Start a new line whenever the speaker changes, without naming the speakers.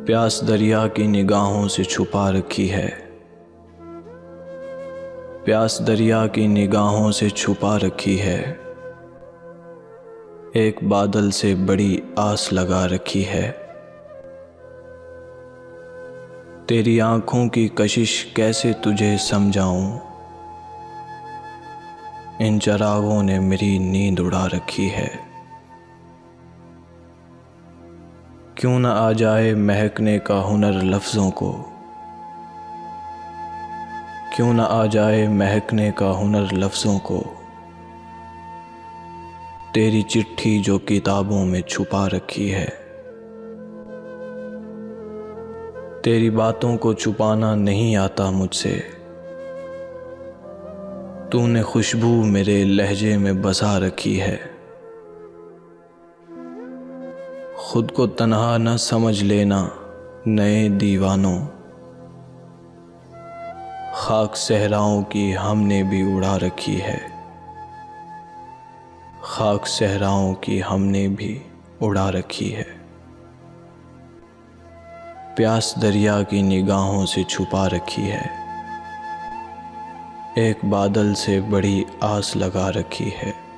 प्यास दरिया की निगाहों से छुपा रखी है। प्यास दरिया की निगाहों से छुपा रखी है। एक बादल से बड़ी आस लगा रखी है। तेरी आँखों की कशिश कैसे तुझे समझाऊं, इन चरागों ने मेरी नींद उड़ा रखी है। क्यों न आ जाए महकने का हुनर लफ्ज़ों को, क्यों न आ जाए महकने का हुनर लफ्ज़ों को। तेरी चिट्ठी जो किताबों में छुपा रखी है। तेरी बातों को छुपाना नहीं आता मुझसे। तूने खुशबू मेरे लहजे में बसा रखी है। खुद को तन्हा न समझ लेना नए दीवानों, खाक सहराओं की हमने भी उड़ा रखी है। खाक सहराओं की हमने भी उड़ा रखी है। प्यास दरिया की निगाहों से छुपा रखी है। एक बादल से बड़ी आस लगा रखी है।